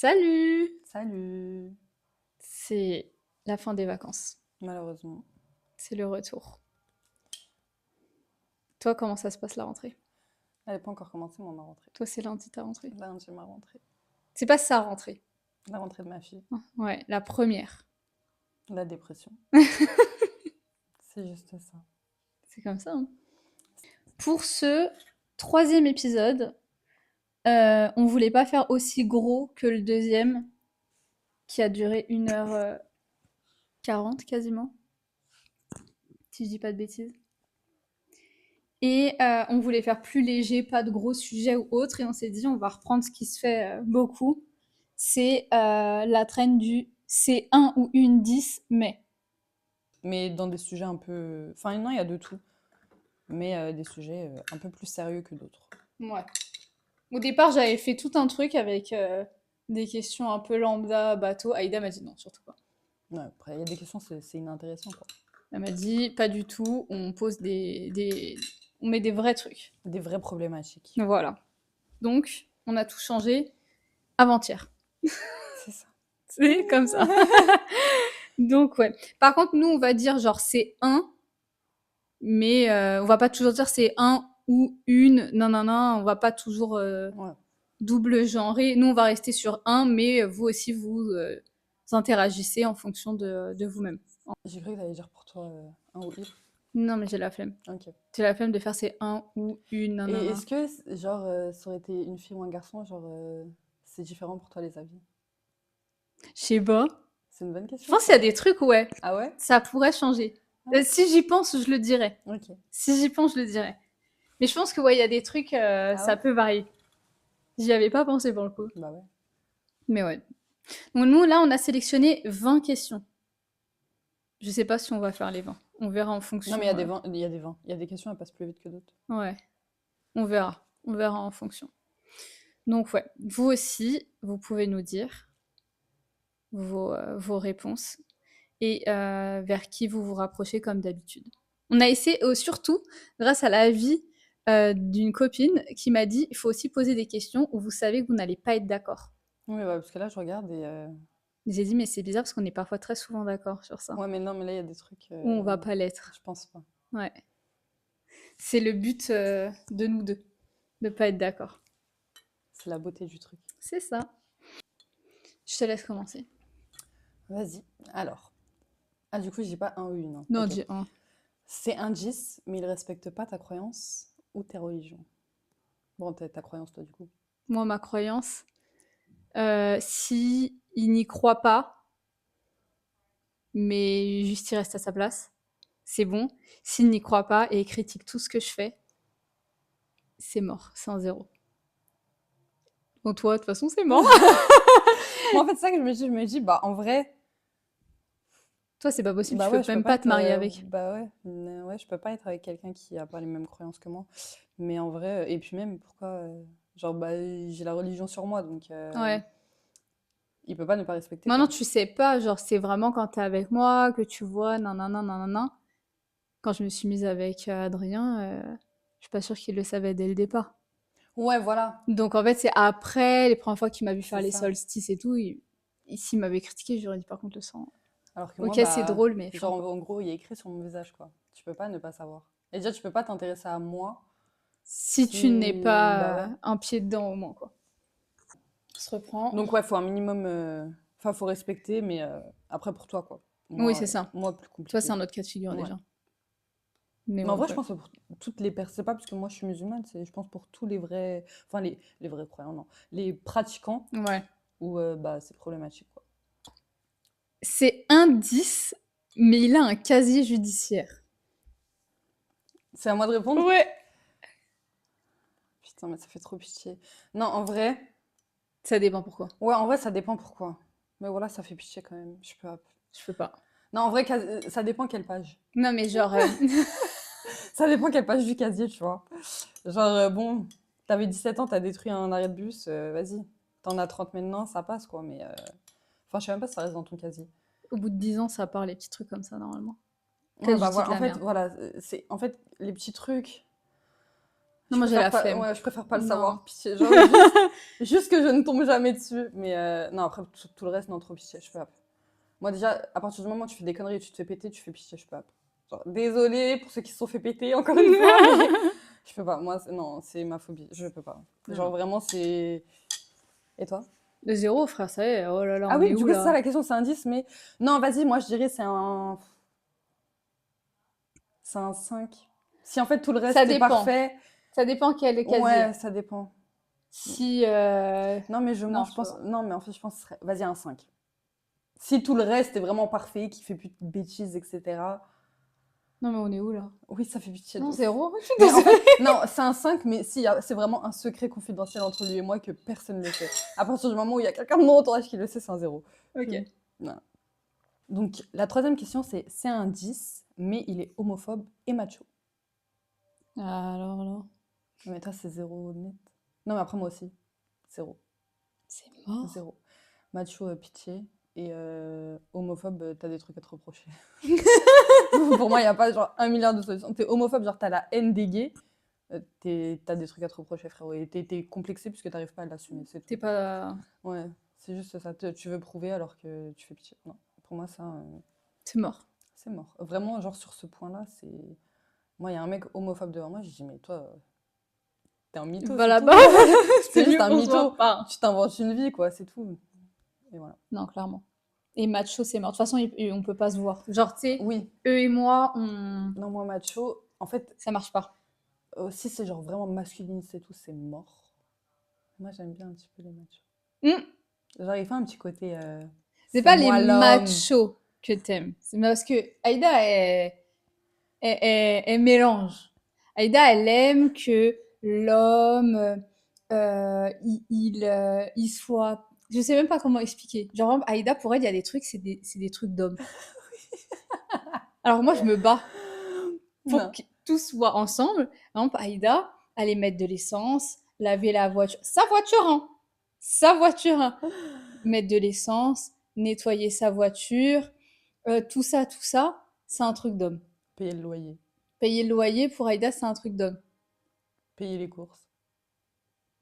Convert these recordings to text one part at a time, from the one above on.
Salut! Salut! C'est la fin des vacances. Malheureusement. C'est le retour. Toi, comment ça se passe la rentrée? Elle n'est pas encore commencée, moi, ma rentrée. Toi, c'est lundi ta rentrée. Lundi, ma rentrée. C'est pas sa rentrée. La rentrée de ma fille. Ouais, la première. La dépression. C'est juste ça. C'est comme ça, hein. Pour ce 3e épisode, on voulait pas faire aussi gros que le 2e, qui a duré 1h40 quasiment, si je dis pas de bêtises. Et on voulait faire plus léger, pas de gros sujets ou autre, et on s'est dit on va reprendre ce qui se fait beaucoup, c'est la trend du c'est un ou une 10 mais. Mais dans des sujets un peu... Enfin, non, il y a de tout. Mais des sujets un peu plus sérieux que d'autres. Ouais. Au départ, j'avais fait tout un truc avec des questions un peu lambda, bateau. Aïda m'a dit non, surtout pas. Ouais, après, il y a des questions, c'est inintéressant, quoi. Elle m'a dit pas du tout, on pose on met des vrais trucs. Des vraies problématiques. Voilà. Donc, on a tout changé avant-hier. C'est ça. C'est comme ça. Donc, ouais. Par contre, nous, on va dire genre c'est un, mais on va pas toujours dire c'est un ou une. Non, non, non, on va pas toujours Ouais. double genrer. Nous, on va rester sur un, mais vous aussi, vous interagissez en fonction de vous-même. J'ai cru que t'allais dire pour toi un ou une. Non, mais j'ai la flemme. Ok. J'ai la flemme de faire c'est un ou une. Non, Et non, non. est-ce que, genre, ça aurait été une fille ou un garçon, genre, c'est différent pour toi les avis? Je sais pas. C'est une bonne Je question, pense qu'il y a ça. des trucs, ouais, Ah ouais? ça pourrait changer. Ah. Si j'y pense, je le dirais. Ok. Si j'y pense, je le dirais. Mais je pense que, ouais, il y a des trucs, Ah ça ouais? peut varier. J'y avais pas pensé pour le coup. Bah ouais. Mais ouais. Donc nous, là, on a sélectionné 20 questions. Je sais pas si on va faire les 20. On verra en fonction. Non, mais il y a des vins, il y a des vins. Il y a des questions, elles passent plus vite que d'autres. Ouais, on verra. On verra en fonction. Donc ouais, vous aussi, vous pouvez nous dire vos réponses et vers qui vous vous rapprochez comme d'habitude. On a essayé, surtout, grâce à l'avis d'une copine qui m'a dit, il faut aussi poser des questions où vous savez que vous n'allez pas être d'accord. Oui, ouais, parce que là, je regarde et... J'ai dit, mais c'est bizarre parce qu'on est parfois très souvent d'accord sur ça. Ouais, mais non, mais là, il y a des trucs... Ou on va pas l'être. je pense pas. Ouais. C'est le but de nous deux, de pas être d'accord. C'est la beauté du truc. C'est ça. Je te laisse commencer. Vas-y. Alors. Ah, du coup, je dis pas un ou une, hein. Non, Ok. dis un. C'est un 10, mais il respecte pas ta croyance ou tes religions. Bon, ta croyance, toi, du coup. Moi, ma croyance, si il n'y croit pas, mais juste il reste à sa place, c'est bon. S'il n'y croit pas et critique tout ce que je fais, c'est mort, c'est un zéro. Bon, toi, de toute façon, c'est mort. Moi, en fait, c'est ça que je me dis, bah, en vrai... Toi, c'est pas possible, Bah tu ouais, peux je peux même pas pas te être... marier avec. bah ouais, ouais, je peux pas être avec quelqu'un qui a pas les mêmes croyances que moi. Mais en vrai... Et puis même, pourquoi... genre, bah, j'ai la religion sur moi, donc... Ouais. il peut pas ne pas respecter, Maintenant, quoi. tu sais pas, genre, c'est vraiment quand t'es avec moi que tu vois, nanana, nanana. Quand je me suis mise avec Adrien, je suis pas sûre qu'il le savait dès le départ. Ouais, voilà. Donc en fait, c'est après, les premières fois qu'il m'a vu faire C'est les ça. solstices et tout, s'il m'avait critiqué, j'aurais dit par contre le sang. Alors que moi, Ok, c'est bah, drôle, mais genre, fin. en gros, il y a écrit sur mon visage, quoi. Tu peux pas ne pas savoir. Et déjà, tu peux pas t'intéresser à moi Si tu n'es si... Bah pas ouais. un pied dedans au moins, quoi. On se reprend. Donc ouais, faut un minimum... Enfin, faut respecter, mais après, pour toi, quoi. Oui, Moi, c'est ça. moi plus Toi, c'est compliqué. un autre cas de figure Ouais. déjà. Mais Mais en ouais, vrai, je ouais. pense que pour toutes les personnes... C'est pas parce que moi, je suis musulmane, c'est, je pense, pour tous les vrais... Enfin, les vrais croyants, non. Les pratiquants, Ouais. où, bah, c'est problématique, quoi. C'est un 10, mais il a un casier judiciaire. C'est à moi de répondre? Ouais. Putain, mais ça fait trop pitié. Non, en vrai... Ça dépend pourquoi. Ouais, en vrai, ça dépend pourquoi. Mais voilà, ça fait pitié quand même. Je peux... Je peux pas. Non, en vrai, ça dépend quelle page. Non, mais genre, Ça dépend quelle page du casier, tu vois. Genre, bon, t'avais 17 ans, t'as détruit un arrêt de bus, vas-y. T'en as 30 maintenant, ça passe, quoi. Mais, enfin, je sais même pas si ça reste dans ton casier. au bout de 10 ans, ça part les petits trucs comme ça, normalement. Ouais, Peut-être bah je dis de voilà, en la fait, merde. voilà, c'est... En fait, les petits trucs... Non, moi j'ai la flemme. Ouais, je préfère pas le Non. savoir. Pitié. Genre, juste que je ne tombe jamais dessus. Mais non, après, tout le reste, non, trop pitié, je peux pas. Moi, déjà, à partir du moment où tu fais des conneries et tu te fais péter, tu fais pitié, je peux pas. Genre, désolée pour ceux qui se sont fait péter, encore une fois, mais je peux pas. Moi, non, c'est ma phobie. Je peux pas. Genre, Non. vraiment, c'est. Et toi? Le 0, frère, ça y est. Oh là là, Ah on oui, est du où coup, c'est ça là? la question, c'est un 10, mais. Non, vas-y, moi, je dirais c'est un. C'est un 5. Si en fait tout le Ça reste est dépend. parfait, Ça dépend quel ouais, casier. ça dépend. Si. Non, mais je Non, mens, je je peux pense. pas. Non, mais en fait, je pense que ce serait. Vas-y, un 5. Si tout le reste est vraiment parfait, qui fait plus de bêtises, etc. Non, mais on est où là? Oui, ça fait pitié de Non, ouf. 0. Je suis Mais en fait, désolée. non, c'est un 5, mais si, c'est vraiment un secret confidentiel entre lui et moi que personne ne le sait. À partir du moment où il y a quelqu'un de mon entourage qui le sait, c'est un 0. Ok. Non. Donc, la troisième question, c'est un 10, mais il est homophobe et macho. Alors là, Mais toi, c'est 0 net. Non, mais après, moi aussi. 0. c'est mort. 0. Macho, pitié. Et homophobe, t'as des trucs à te reprocher. Pour moi, il n'y a pas genre 1 milliard de solutions. T'es homophobe, genre t'as la haine des gays. T'as des trucs à te reprocher, frérot. Et t'es complexé puisque t'arrives pas à l'assumer, c'est T'es tout. pas. Ouais, c'est juste ça. Tu veux prouver alors que tu fais pitié. Non, pour moi, ça, C'est mort. c'est mort. Vraiment, genre sur ce point-là, c'est. Moi, il y a un mec homophobe devant moi, je dis, mais toi, t'es un mytho, Va c'est tout. là-bas. C'est C'est juste mieux un qu'on se voit mytho. pas. Tu t'inventes une vie, quoi, c'est tout. Et voilà. Non, clairement. Et macho, c'est mort. De toute façon, on peut pas se voir. Genre, tu sais, Oui, eux et moi, non, moi, macho, en fait, ça marche pas. si c'est genre vraiment masculiniste et tout, c'est mort. Moi, j'aime bien un petit peu les machos. Hmm. Genre, il fait un petit côté. C'est C'est pas les moi l'homme. machos que t'aimes. C'est parce que Aïda, elle mélange. Aïda, elle aime que l'homme, il soit. Je sais même pas comment expliquer. Genre, par exemple, Aïda, pour elle, il y a des trucs, c'est des trucs d'hommes. Alors moi, je me bats pour Non. que tout soit ensemble. Par exemple, Aïda, aller mettre de l'essence, laver la voiture. Sa voiture, hein. Sa voiture, hein. Mettre de l'essence, nettoyer sa voiture, tout ça, c'est un truc d'homme. Payer le loyer, Payer le loyer, pour Aïda, c'est un truc d'homme. payer les courses.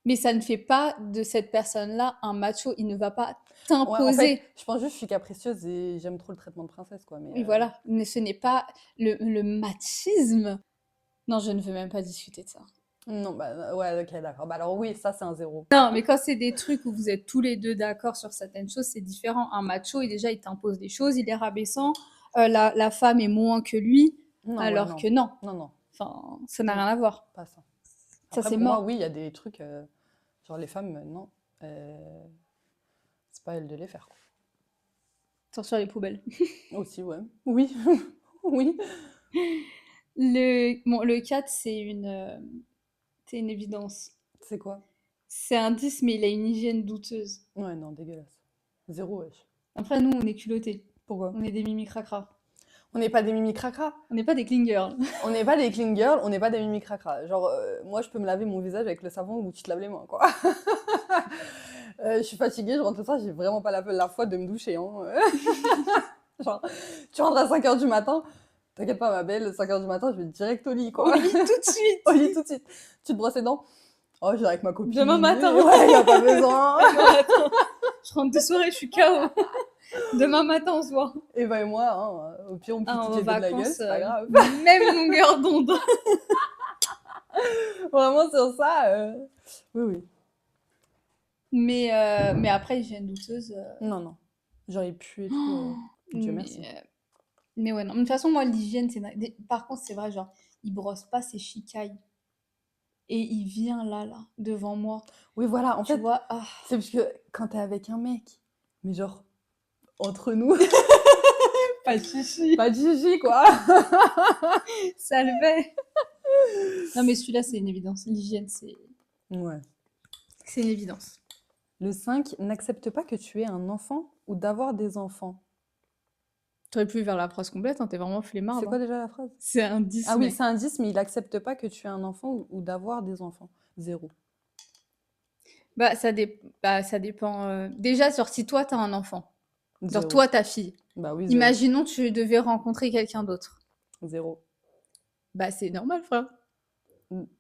Mais ça ne fait pas de cette personne-là un macho. Il ne va pas Ouais, en fait, t'imposer. je pense juste que je suis capricieuse et j'aime trop le traitement de princesse, quoi. Mais Oui, voilà. Mais ce n'est pas le machisme. Non, je ne veux même pas discuter de ça. non, bah ouais, ok, d'accord. Bah alors oui, ça c'est un 0. Non, mais quand c'est des trucs où vous êtes tous les deux d'accord sur certaines choses, c'est différent. Un macho, déjà, il t'impose des choses, il est rabaissant. La femme est moins que lui, Non, ouais, alors non. que non. Non, non, Enfin, ça n'a non, rien à voir. pas ça. Ça, Après, c'est pour moi, mort. oui, il y a des trucs. Genre les femmes, non. C'est pas à elles de les faire, quoi. Sortir les poubelles. Aussi, ouais. Oui, oui. Le 4, c'est une évidence. C'est quoi? C'est un 10, mais il a une hygiène douteuse. Ouais, non, dégueulasse. 0, wesh. Après, nous, on est culottés. Pourquoi? On est des mimi cracra. On n'est pas des mimi cracra. On n'est pas des clean girls. On n'est pas des clean girls, on n'est pas des mimi cracra. Genre, moi, je peux me laver mon visage avec le savon où tu te laves les mains, quoi. Je suis fatiguée, je rentre le soir, j'ai vraiment pas la foi de me doucher. Hein. Genre, tu rentres à 5h du matin, t'inquiète pas, ma belle, 5h du matin, je vais direct au lit, Au quoi. lit tout de suite. Au lit tout de suite. Tu te brosses les dents. Oh, je vais avec ma copine. Demain matin. Ouais, y a pas besoin. Non, attends. Je rentre de soirée, je suis KO. Demain matin, on se voit. Eva et moi, hein, au pire, on plie toutes En les deux de la gueule, vacances, c'est pas grave. même longueur d'onde. Vraiment, sur ça, oui, oui. Mais après, hygiène douteuse. Non, non. Genre, il pue et tout. Dieu merci. Mais ouais, non. Mais de toute façon, moi, l'hygiène, c'est. Par contre, c'est vrai, genre, il brosse pas ses chicailles. Et il vient là, devant moi. Oui, voilà, en Tu fait, vois, ah, c'est parce que quand t'es avec un mec, mais genre, entre nous, pas de chichi. pas de chichi, quoi. Ça le fait. Non, mais celui-là, c'est une évidence. L'hygiène, Ouais. c'est une évidence. Le 5, n'accepte pas que tu aies un enfant ou d'avoir des enfants. T'aurais pu faire la phrase complète, hein, t'es vraiment flemmard. C'est quoi déjà la phrase? C'est un 10, Ah oui, mec. c'est un 10, mais il accepte pas que tu aies un enfant ou d'avoir des enfants. 0. Bah, ça dépend. Déjà, genre, si toi, t'as un enfant. Genre, 0. toi, ta fille. Bah oui, 0. Imaginons, tu devais rencontrer quelqu'un d'autre. 0. Bah, c'est normal, frère.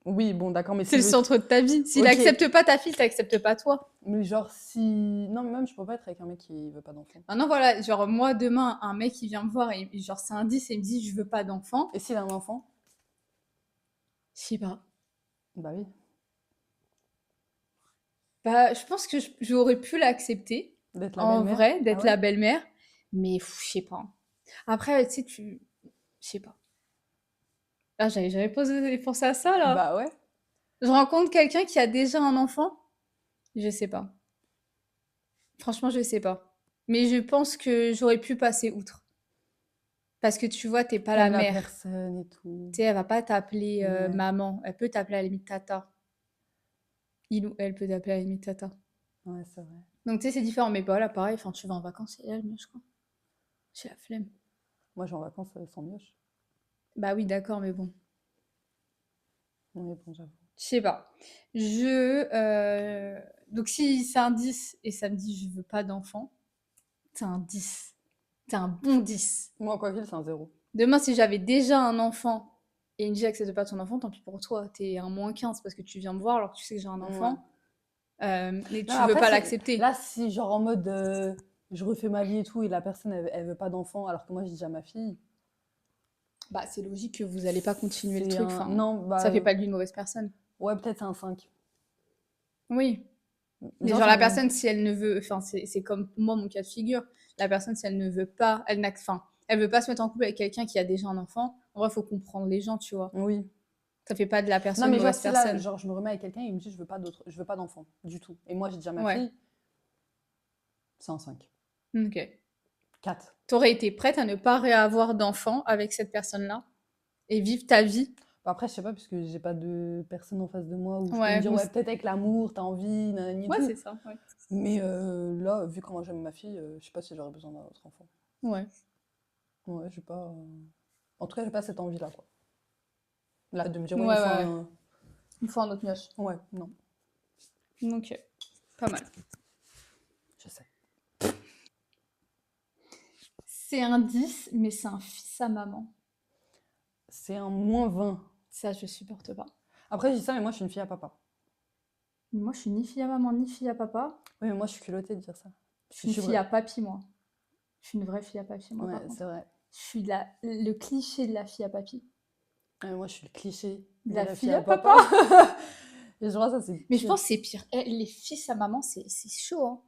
Oui, bon, d'accord, mais C'est si le je veux... centre de ta vie. S'il Ok, accepte pas ta fille, t'acceptes pas toi. mais genre si... Non, mais même je peux pas être avec un mec qui veut pas d'enfant. Maintenant, voilà, genre, moi, demain, un mec, il vient me voir et genre, c'est un 10 et il me dit, je veux pas d'enfant. Et s'il a un enfant? Je sais pas. Bah oui. Bah, je pense que j'aurais pu l'accepter, D'être la en belle-mère? vrai, Ah d'être ouais? la belle-mère. Mais, je sais pas. Après, tu sais, je sais pas. Ah, j'avais jamais pensé à ça, là. Bah ouais. Je rencontre quelqu'un qui a déjà un enfant. Je sais pas. Franchement, je sais pas. Mais je pense que j'aurais pu passer outre. Parce que tu vois, t'es pas la T'aimes la mère. personne et tout. Tu sais, elle va pas t'appeler Ouais, maman. Elle peut t'appeler à la limite tata. Il ou elle peut t'appeler à la limite tata. ouais, c'est vrai. Donc, tu sais, c'est différent. Mais bah là, pareil, enfin, tu vas en vacances, c'est elle, mieux, je crois. J'ai la flemme. Moi, je vais en vacances sans mioche. Bah oui, d'accord, mais bon. Mais bon, j'avoue. Je sais pas. Donc, si c'est un 10 et ça me dit je veux pas d'enfant, c'est un 10. C'est un bon 10. Moi, quoi qu'il, c'est un zéro. Demain, si j'avais déjà un enfant et une dit accepte pas ton enfant, tant pis pour toi. T'es un -15 parce que tu viens me voir alors que tu sais que j'ai un Ouais. enfant et Non, tu veux après, pas l'accepter. là, si genre en mode je refais ma vie et tout, et la personne, elle veut pas d'enfant, alors que moi, j'ai déjà ma fille, Bah, c'est logique que vous allez pas continuer le c'est truc. un... Enfin, Non, ça bah... fait pas de lui une mauvaise personne. Ouais, peut-être c'est un 5. Oui. Mais Genre, genre, ça la me... personne, si elle ne veut, enfin, c'est comme moi, mon cas de figure. La personne, si elle ne veut pas, enfin, elle veut pas se mettre en couple avec quelqu'un qui a déjà un enfant. En vrai, faut comprendre les gens, tu vois. Oui. Ça fait pas de la Non, personne une mais genre, mauvaise si là, personne. genre, je me remets avec quelqu'un, il me dit je veux pas d'enfant, du tout. Et moi, j'ai déjà ma Ouais. fille, c'est un 5. Ok. 4. T'aurais été prête à ne pas réavoir d'enfant avec cette personne-là et vivre ta vie? Bah, après, je sais pas, parce que j'ai pas de personne en face de moi où je peux me Ouais, dire, ouais, peut-être avec l'amour, t'as envie, nanani et ouais, tout. c'est ça. Ouais. Mais là, vu comment j'aime ma fille, je sais pas si j'aurais besoin d'un autre enfant. Ouais. Ouais, j'ai pas. En tout cas, j'ai pas cette envie-là, quoi. Là, de me dire, Ouais, ouais, il me ouais, faut ouais. un. Il faut un autre mioche. Ouais, non, Ok. Pas mal. je sais. C'est un 10, mais c'est un fils à maman. C'est un -20. Ça, je supporte pas. Après, je dis ça, mais moi, je suis une fille à papa. Moi, je suis ni fille à maman, ni fille à papa. Oui, mais moi, je suis culottée de dire ça. Je Parce que suis je une suis fille vraie. à papy, moi. Je suis une vraie fille à papy, moi, par Ouais, c'est contre. vrai. Je suis le cliché de la fille à papy. Ouais, moi, je suis le cliché De de la la fille fille à à papa. papa. Et je crois que ça, c'est Mais je pire. pense que c'est pire. Eh, les fils à maman, c'est chaud, hein.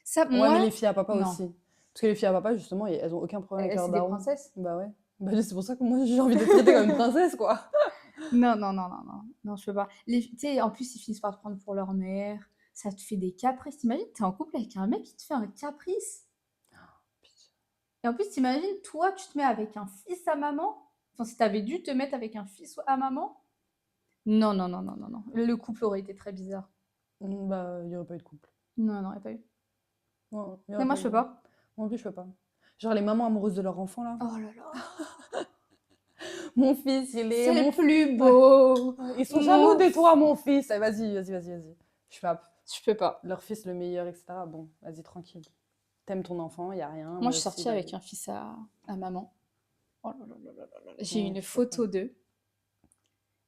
Ça, Ouais, mais moi, les filles à papa non. aussi. Parce que les filles à papa, justement, elles ont aucun problème avec leur C'est des daron. princesses. Bah ouais. Bah c'est pour ça que moi, j'ai envie d'être traitée comme une princesse, quoi. Non, non, non, non, non. Non, je peux pas. Tu sais, en plus, ils finissent par te prendre pour leur mère. Ça te fait des caprices. T'imagines, t'es en couple avec un mec qui te fait un caprice. Et en plus, t'imagines, toi, tu te mets avec un fils à maman. Enfin, si t'avais dû te mettre avec un fils à maman. Non, non, non, non, non, non. Le couple aurait été très bizarre. Bah, il y aurait pas eu de couple. Non, non, il n'y a pas eu. Ouais, il y Non, aurait moi, pas je eu peux de... pas. Moi non plus, je peux pas. Genre les mamans amoureuses de leur enfant, là. Oh là là. Mon fils, il est... C'est le Mon... plus Ouais. beau. Ouais, ils sont jaloux Mon... de toi, mon fils. Eh, vas-y, vas-y, vas-y, vas-y. Je fais Je peux pas. leur fils le meilleur, etc. Bon, vas-y, tranquille. T'aimes ton enfant, y a rien. Moi, Moi je suis aussi, sortie vas-y. avec un fils à maman. Oh là là là là là là. J'ai Non, une je peux pas. photo d'eux.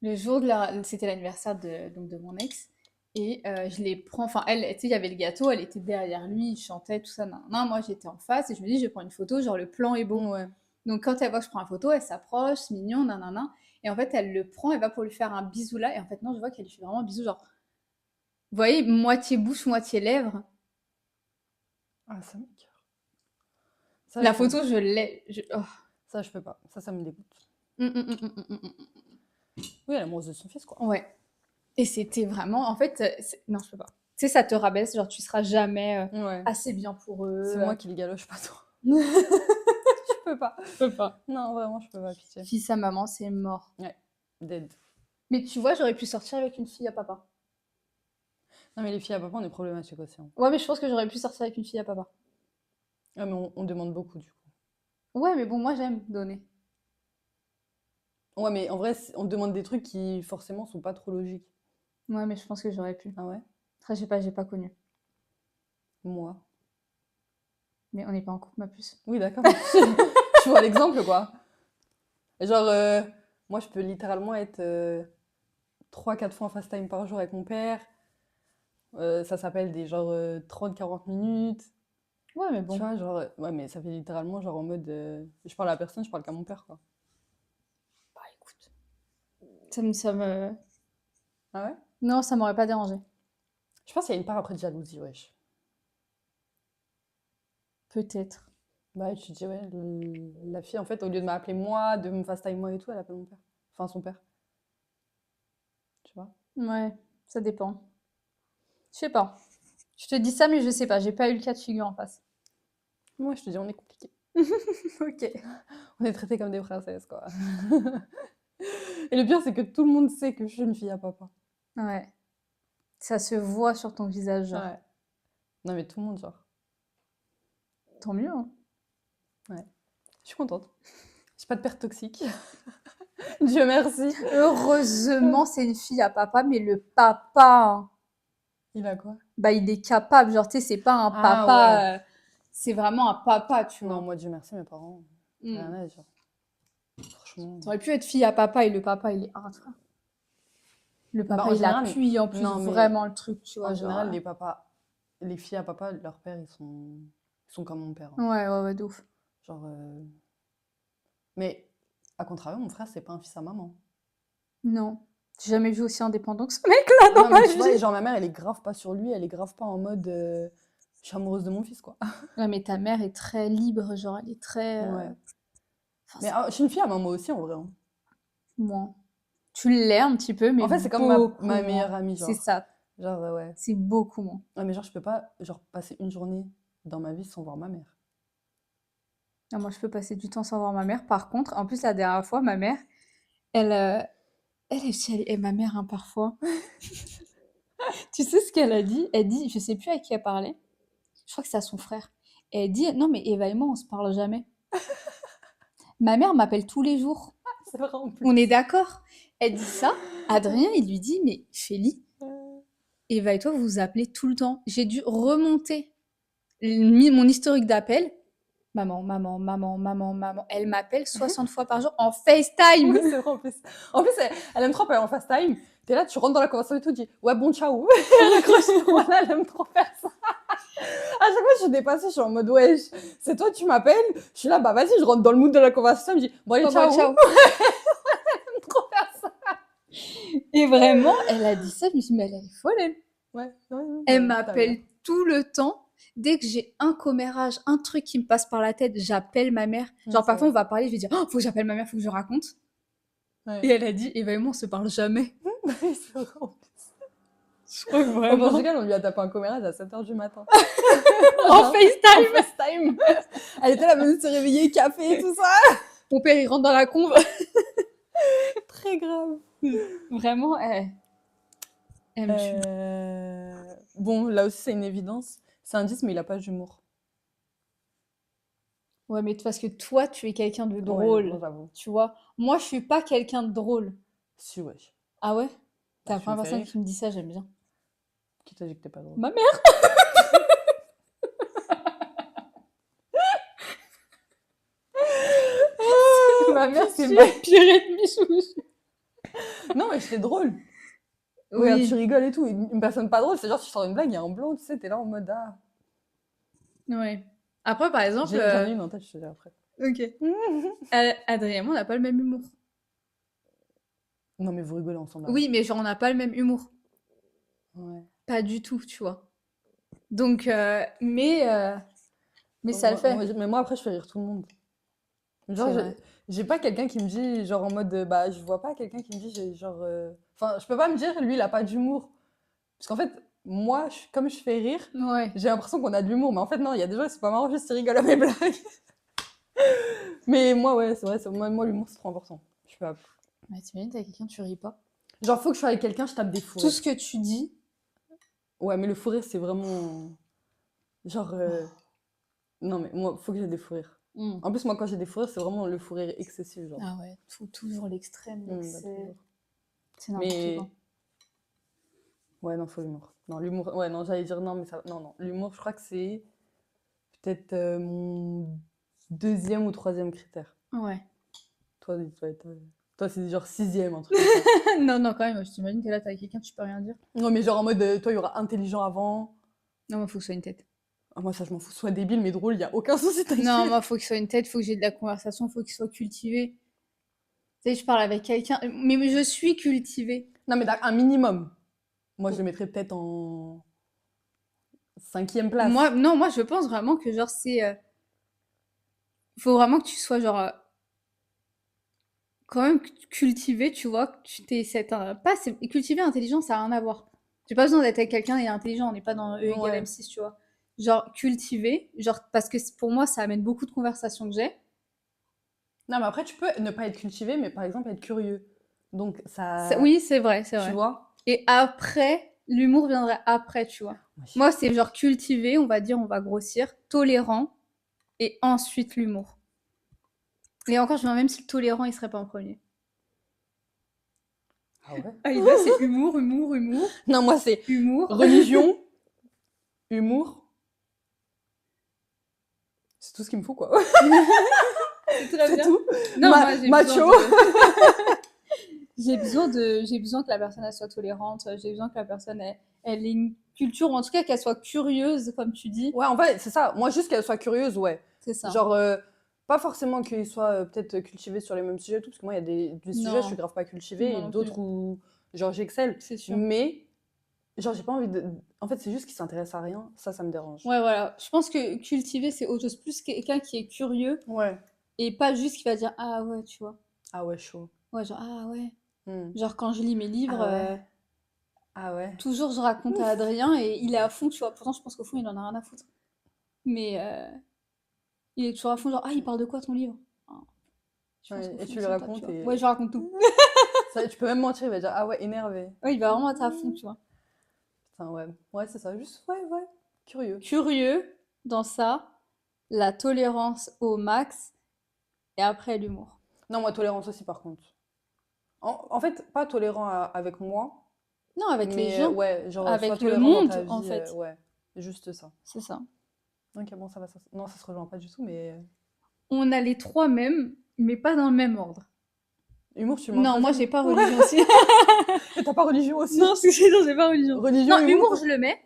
Le jour c'était l'anniversaire de mon ex. Et je les prends, enfin elle, tu sais, il y avait le gâteau, elle était derrière lui, il chantait, tout ça. Non, non, moi j'étais en face et je me dis, je vais prendre une photo, genre le plan est beau. Ouais. Donc quand elle voit que je prends une photo, elle s'approche, c'est mignon, nanana. Et en fait, elle le prend, elle va pour lui faire un bisou là. Et en fait, non, je vois qu'elle lui fait vraiment un bisou, genre, vous voyez, moitié bouche, moitié lèvres. Ah, ça m'écoeure. Ça, La je peux... photo, je l'ai. Oh. Ça, je peux pas. Ça me dégoûte. Hum, hum, hum, hum, hum, hum, hum. Oui, elle est amoureuse de son fils, quoi. Ouais. Et c'était vraiment, en fait, non, je peux pas. Tu sais, ça te rabaisse, genre, tu seras jamais Ouais. assez bien pour C'est eux. moi qui le galoche pas trop. Je peux pas. Je peux pas. Non, vraiment, je peux pas, pitié. Fils à maman, c'est mort. Ouais, dead. Mais tu vois, j'aurais pu sortir avec une fille à papa. Non, mais les filles à papa, on est problématique aussi, hein. Ouais, mais je pense que j'aurais pu sortir avec une fille à papa. Ah, mais on demande beaucoup, du coup. Ouais, mais bon, moi, j'aime donner. Ouais, mais en vrai, on demande des trucs qui, forcément, sont pas trop logiques. Ouais, mais je pense que j'aurais pu. Ah ouais? Après, j'ai pas connu. Moi. Mais on n'est pas en couple, ma puce. Oui, d'accord. Tu vois l'exemple, quoi. Genre, moi, je peux littéralement être 3-4 fois en FaceTime par jour avec mon père. Ça s'appelle des genre 30-40 minutes. Ouais, mais Tu bon. vois, genre, ouais, mais ça fait littéralement genre en mode. Je parle à personne, je parle qu'à mon père, quoi. Bah écoute, ça me... Ah ouais? Non, ça m'aurait pas dérangé. Je pense qu'il y a une part après de jalousie, wesh. Peut-être. Bah, tu te dis, ouais, la fille, en fait, au lieu de m'appeler moi, de me FaceTime moi et tout, elle appelle mon père. Enfin, son père, tu vois. Ouais, ça dépend. Je sais pas. Je te dis ça, mais je sais pas. J'ai pas eu le cas de figure en face. Moi, je te dis, on est compliqué. Ok. On est traités comme des princesses, quoi. Et le pire, c'est que tout le monde sait que je suis une fille à papa. Ouais. Ça se voit sur ton visage, genre. Ouais. Non, mais tout le monde, genre. Tant mieux, hein. Ouais. Je suis contente. J'ai pas de père toxique. Dieu merci. Heureusement, c'est une fille à papa, mais le papa, hein, Il a quoi? bah, il est capable. Genre, tu sais, c'est pas un Ah ouais. papa, c'est vraiment un papa, tu Non, vois. moi, Dieu merci, mes parents. Rien Hmm. à dire. Franchement. Ça aurait pu être fille à papa et le papa, il est hard, frère. Le Bah, papa, en il général, appuie en plus non, mais vraiment le truc, tu en vois, genre. général, les papas, les filles à papa, leur père, ils sont comme mon père, hein. Ouais, ouais, ouais, de ouf. Genre, mais à contrario, mon frère, c'est pas un fils à maman. Non. J'ai jamais vu aussi indépendant que ce mec-là dans Non, mais ma tu vois, vie. genre, ma mère, elle est grave pas sur lui, elle est grave pas en mode je suis amoureuse de mon fils, quoi. Ouais, mais ta mère est très libre, genre, elle est très. Ouais. Enfin, Mais c'est je suis une fille à maman aussi, en vrai, hein. moins. Tu l'es un petit peu, mais En fait, c'est comme ma, beaucoup ma meilleure moins. amie, C'est genre. ça. Genre, ouais. C'est beaucoup moins. Ouais, mais genre, je peux pas, genre, passer une journée dans ma vie sans voir ma mère. Ah, moi, je peux passer du temps sans voir ma mère. Par contre, en plus, la dernière fois, ma mère, elle, elle est chez et ma mère, hein, parfois. Tu sais ce qu'elle a dit? Elle dit, je sais plus à qui elle parlait. Je crois que c'est à son frère. Et elle dit, non, mais Eva et moi, on se parle jamais. Ma mère m'appelle tous les jours. C'est vrai, en plus. On est d'accord? Elle dit ça. Adrien, il lui dit, mais Chélie, Eva et toi, vous vous appelez tout le temps. J'ai dû remonter mon historique d'appel. Maman, maman, maman, maman, maman. Elle m'appelle 60 fois par jour en FaceTime. Oui, c'est vrai, en plus. En plus, elle aime trop parler en fast time. T'es là, tu rentres dans la conversation et tout, tu dis ouais, bon, ciao. Elle raccroche. Voilà, elle aime trop faire ça. À chaque fois, je suis dépassée, je suis en mode wesh, c'est toi, tu m'appelles. Je suis là, bah vas-y, je rentre dans le mood de la conversation. Je dis bon, allez, Bon, bon, ciao. ciao. Elle aime trop faire ça. Et vraiment, elle a dit ça. Je me suis dit, mais elle est folle, elle. Ouais, ouais, Elle ta mère. m'appelle tout le temps. Dès que j'ai un commérage, un truc qui me passe par la tête, j'appelle ma mère. Ouais, Genre, c'est parfois, vrai. on va parler, je vais dire, oh, faut que j'appelle ma mère, faut que je raconte. Et Ouais. elle a dit, Eva et moi, on se parle jamais. Ouais, c'est vrai, en plus. Je crois que Au vraiment. Portugal, on lui a tapé un commérage à 7h du matin. En En FaceTime. FaceTime. Elle était là, venue de se réveiller, café, tout ça. Mon père, il rentre dans la conve. Très grave. Vraiment, elle me tue. Bon, là aussi, c'est une évidence. C'est un 10, mais il a pas d'humour. Ouais, mais parce que toi, tu es quelqu'un de Ouais, non, drôle. j'avoue. Tu vois? Moi, je suis pas quelqu'un de drôle. Si, wesh. Ah ouais? T'es Bah, la tu me première fais personne rire. qui me dit ça, j'aime bien. Qui t'a dit que t'es pas drôle? Ma mère. Ma mère, c'est ma Pitié. pire ennemie, chouchou. Non, mais j'étais drôle. Regarde, tu Oui. rigoles et tout. Une personne pas drôle, c'est genre, tu sors une blague, il y a un blanc, tu sais, t'es là en mode ah. Ouais. Après, par exemple, J'en ai une en tête, je te dis après. ok. Adrien et moi, on n'a pas le même humour. Non, mais vous rigolez ensemble alors. Oui, mais genre, on n'a pas le même humour. Ouais. Pas du tout, tu vois. Donc, mais ça le fait. Mais moi, après, je fais rire tout le monde. Genre, C'est vrai. j'ai pas quelqu'un qui me dit, genre en mode, bah, je vois pas quelqu'un qui me dit, genre. Enfin, je peux pas me dire, lui, il a pas d'humour. Parce qu'en fait, moi, comme je fais rire, Ouais. j'ai l'impression qu'on a de l'humour. Mais en fait, non, il y a des gens, c'est pas marrant, juste ils rigolent à mes blagues. Mais moi, ouais, c'est vrai, moi l'humour, c'est trop important. Je peux pas. Mais t'imagines, t'as quelqu'un, tu ris pas. Genre, faut que je sois avec quelqu'un, je tape des fous Tout rires. ce que tu dis, Ouais, mais le fou rire, c'est vraiment. Genre. Non, mais moi, faut que j'ai des fous rires. hmm. En plus, moi, quand j'ai des fous rires, c'est vraiment le fou rire excessif, genre. Ah ouais, toujours l'extrême, Bah, l'excès. toujours. C'est n'importe quoi. Mais. Ouais, non, faut l'humour. Non, l'humour. Ouais, non, j'allais dire non, mais ça. Non, non. L'humour, je crois que c'est peut-être mon deuxième ou troisième critère. Ouais. Toi, il doit être Toi, c'est genre sixième, un truc comme ça. Non, non, quand même, je t'imagine que là, t'es avec quelqu'un, tu peux rien dire. Non, mais genre en mode, toi, il y aura intelligent avant. Non, moi, faut que ce soit une tête. Ah, moi, ça, je m'en fous. Soit débile, mais drôle, il y a aucun souci, Non, t'inquiète. moi, faut que ce soit une tête, faut que j'ai de la conversation, faut qu'il soit cultivé. Tu sais, je parle avec quelqu'un, mais je suis cultivée. Non, mais un minimum. Moi, je le mettrais peut-être en cinquième Moi, place. non, moi, je pense vraiment que, genre, faut vraiment que tu sois, genre, quand même cultivé, tu vois, que tu t'es cette... pas, cultivé, intelligent, ça a rien à voir. J'ai pas besoin d'être avec quelqu'un et intelligent, on n'est pas dans E égale Ouais. M6, tu vois. Genre, cultivé, genre, parce que pour moi, ça amène beaucoup de conversations que j'ai. Non, mais après, tu peux ne pas être cultivé, mais par exemple, être curieux. Donc, Oui, c'est vrai, c'est tu vrai. vois? Et après, l'humour viendrait après, tu vois. Oui. Moi, c'est genre cultivé, on va dire, on va grossir, tolérant, et ensuite l'humour. Et encore, je me demande même si le tolérant, il serait pas en premier. Ah ouais? Ah, il va, c'est humour, humour, humour, Non, moi, c'est humour. religion, humour. C'est tout ce qu'il me faut, quoi. C'est très C'est bien. tout. Non, moi, j'ai besoin Macho. de... j'ai besoin que la personne, elle soit tolérante, j'ai besoin que la personne, elle ait une culture, ou en tout cas qu'elle soit curieuse, comme tu dis. Ouais, en fait, c'est ça. Moi, juste qu'elle soit curieuse, ouais. C'est ça. Genre, pas forcément qu'il soit peut-être cultivé sur les mêmes sujets et tout, parce que moi, il y a des sujets, je suis Non, grave pas cultivée, moi et non plus, d'autres où, genre, j'excelle. c'est sûr. Mais, genre, j'ai pas envie de. En fait, c'est juste qu'il s'intéresse à rien, ça me dérange. Ouais, voilà. Je pense que cultiver, c'est autre chose. Plus quelqu'un qui est curieux Ouais. et pas juste qui va dire ah ouais, tu vois. Ah ouais, chaud. Ouais, genre ah ouais. Hmm. Genre quand je lis mes livres, Ah ouais. Ah ouais. toujours je raconte à Adrien et il est à fond, tu vois. Pourtant, je pense qu'au fond, il en a rien à foutre. Mais il est toujours à fond, genre ah, il parle de quoi ton livre? Ah, je pense Ouais, qu'au et fond, tu il lui s'en tape, tu racontes vois. et. Ouais, je raconte tout. Ça, tu peux même mentir, il va dire ah ouais, énervé. Ouais, il va vraiment être à fond, tu vois. Putain, ouais. Ouais, c'est ça, juste, ouais, ouais. Curieux. Curieux dans ça, la tolérance au max et après l'humour. Non, moi, tolérance aussi, par contre. En fait, pas tolérant avec moi, Non, avec les mais gens, ouais, genre, sois avec le tolérant dans ta monde en vie, fait. ouais. Juste ça. C'est ça. Ok, bon, ça va, ça. Non, ça se rejoint pas du tout, mais. On a les trois mêmes, mais pas dans le même ordre. Humour, tu le mets en Non, moi troisième? j'ai pas Ouais. religion aussi. Et t'as pas religion aussi? Non, non, j'ai pas religion. Religion, Non, humour? humour je le mets,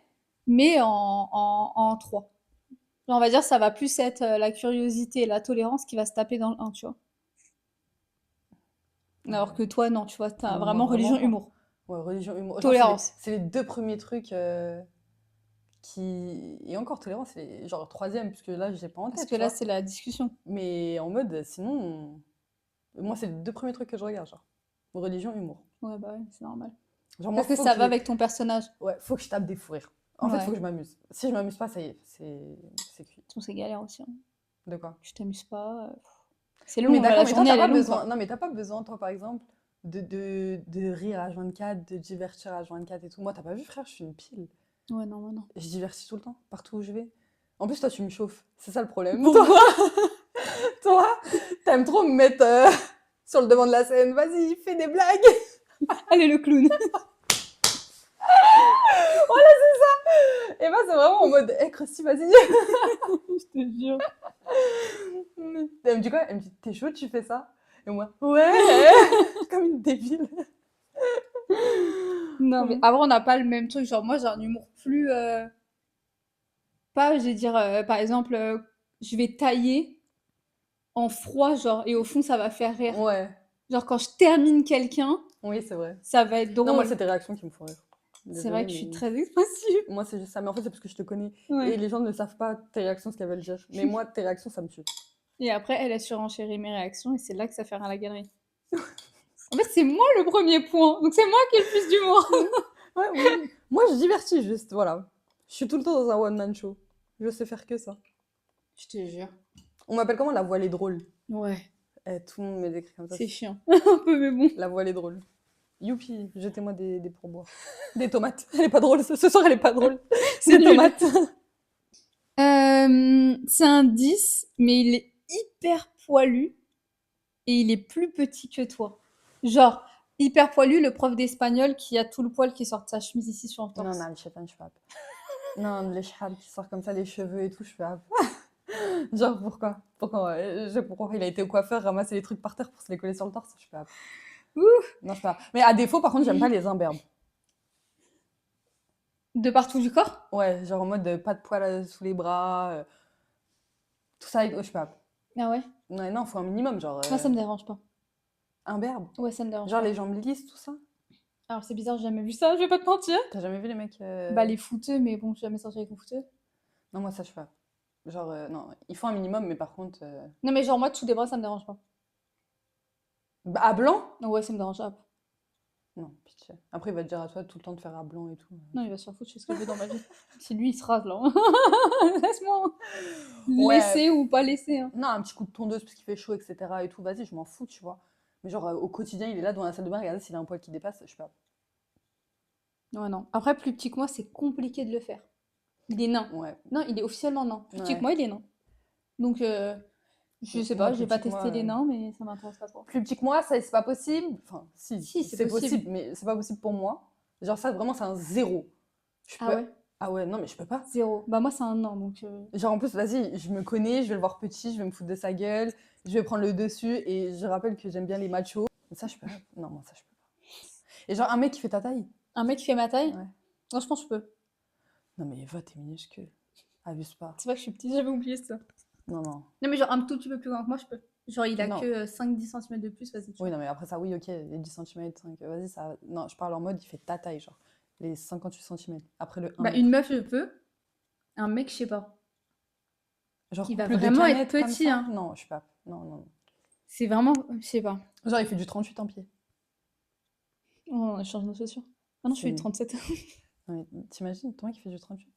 mais en 3. On va dire ça va plus être la curiosité et la tolérance qui va se taper dans le un, tu vois. Ah Alors ouais. que toi, non, tu vois, Ah t'as non, moi, vraiment vraiment religion, pas. humour. Ouais, religion, humour. Genre, Tolérance. c'est les deux premiers trucs qui. Et encore, tolérance, c'est genre le troisième, puisque là, j'ai pas en Parce tête, que tu là, vois. c'est la discussion. Mais en mode, sinon. Moi, c'est les deux premiers trucs que je regarde, genre. Religion, humour. Ouais, bah ouais, c'est normal. Genre, moi, Parce que faut ça que va je. avec ton personnage. Ouais, faut que je tape des fous rires. En fait, faut Ouais. que je m'amuse. Si je m'amuse pas, ça y est, c'est cuit. De toute façon, c'est galère aussi, hein. De quoi? Tu t'amuses pas. C'est Oui, mais long, la d'accord, mais toi, journée, t'as elle est pas longue, besoin. quoi. Non, mais t'as pas besoin, toi, par exemple, de rire à 24, de divertir à 24 et tout. Moi, t'as pas vu, frère, je suis une pile. Ouais, non, moi non. Je divertis tout le temps, partout où je vais. En plus, toi, tu me chauffes. C'est ça le problème. Toi, Pourquoi? toi, t'aimes trop me mettre sur le devant de la scène. Vas-y, fais des blagues. Allez, le clown. Voilà, c'est ça. Et moi, c'est vraiment en mode, hé, Krusty, vas-y. Je te jure. Elle me dit quoi? Elle me dit, t'es chaud, tu fais ça? Et moi, ouais, comme une débile. Non, mais après, on n'a pas le même truc. Genre, moi, j'ai un humour plus. Pas, je vais dire, par exemple, je vais tailler en froid, genre, et au fond, ça va faire rire. Ouais, Genre, quand je termine quelqu'un, oui, c'est vrai. ça va être Non, moi, drôle. c'est tes réactions qui me font rire. C'est vrai Désolée, que je suis mais très expressive. moi, c'est juste ça. Mais en fait, c'est parce que je te connais. Et Ouais. les gens ne savent pas tes réactions, ce qu'elles veulent dire. Mais moi, tes réactions, ça me tue. Et après, elle a surenchéri mes réactions, et c'est là que ça fait rire à la galerie. En fait, c'est moi le premier point. Donc, c'est moi qui ai le plus d'humour. Ouais, oui. Moi, je divertis juste, voilà. Je suis tout le temps dans un one-man show. Je sais faire que ça. Je te jure. On m'appelle comment la voilée drôle? Ouais. Eh, tout le monde me décrit comme ça. C'est chiant. Un peu, mais bon. La voilée drôle. Youpi, jetez-moi des pourboires. Des tomates. Elle est pas drôle. Ce soir, elle est pas drôle. C'est Des nul. tomates. C'est un 10, mais il est hyper poilu et il est plus petit que toi. Genre, hyper poilu, le prof d'espagnol qui a tout le poil qui sort de sa chemise ici sur le Non, torse. non, les chétans, je fais pas. Non, les chats qui sortent comme ça, les cheveux et tout, je fais pas. Genre, pourquoi? Pourquoi il a été au coiffeur ramasser les trucs par terre pour se les coller sur le torse? Je fais pas. Ouh. Non, je sais pas. Mais à défaut, par contre, j'aime pas les imberbes. De partout du corps? Ouais, genre en mode pas de poils sous les bras, tout ça, je sais pas. Ah ouais? Ouais, non, faut un minimum, genre Moi, ça me dérange pas. imberbe. Ouais, ça me dérange Genre pas. les jambes lisses, tout ça. Alors, c'est bizarre, j'ai jamais vu ça, je vais pas te mentir. T'as jamais vu les mecs Bah, les fouteux, mais bon, j'ai jamais sorti avec un fouteux. Non, moi, ça, je sais pas. Genre, non, il faut un minimum, mais par contre. Non, mais genre, moi, dessous des bras, ça me dérange pas. Bah, à blanc? Ouais, ça me dérange pas. Non, pitié. Après, il va te dire à toi tout le temps de faire à blanc et tout. Non, il va se faire foutre, je fais ce que je veux dans ma vie. Si lui, il se rase, là. Laisse-moi Ouais, laisser ou pas laisser, hein. non, un petit coup de tondeuse parce qu'il fait chaud, etc. et tout, vas-y, je m'en fous, tu vois. Mais genre, au quotidien, il est là dans la salle de bain, regardez s'il a un poil qui dépasse, je sais pas. Ouais, non. Après, plus petit que moi, c'est compliqué de le faire. Il est nain. Ouais, Non, il est officiellement nain. Plus petit que ouais. moi, il est nain. Donc, je sais Moi, pas, plus j'ai pas petit que moi. testé les nains, mais ça m'intéresse pas trop. Plus petit que moi, ça, c'est pas possible. Enfin, si, Si, c'est c'est possible. possible, mais c'est pas possible pour moi. Genre, ça, vraiment, c'est un zéro. Je Ah peux. ouais? Ah ouais, non, mais je peux pas. Zéro. Bah, moi, c'est un nain, donc. Genre, en plus, vas-y, je me connais, je vais le voir petit, je vais me foutre de sa gueule, je vais prendre le dessus, et je rappelle que j'aime bien les machos. Mais ça, je peux pas. Non, moi, ça, je peux pas. Et genre, un mec qui fait ta taille. Un mec qui fait ma taille? Ouais. Moi, je pense que je peux. Non, mais Eva, t'es minuscule. Abuse pas. C'est vrai que je suis petite, j'avais oublié ça. Non, non. Non, mais genre un tout petit peu plus grand que moi, je peux. Genre, il a Non. que 5-10 cm de plus, vas-y, tu Oui, vois. non, mais après ça, oui, ok, les 10 cm, 5, vas-y, ça. Non, je parle en mode, il fait ta taille, genre. Les 58 cm. Après le 1 Bah, une mètre. meuf, je peux. Un mec, je sais pas. Genre, Qui va plus de vraiment être canettes comme petit, ça? hein. Non, je sais pas. Non, non, non. C'est vraiment. Je sais pas. Genre, il fait du 38 en pied. Oh, on échange nos chaussures. Ah non, je C'est suis du une. 37. Non, mais t'imagines, ton mec, il fait du 38.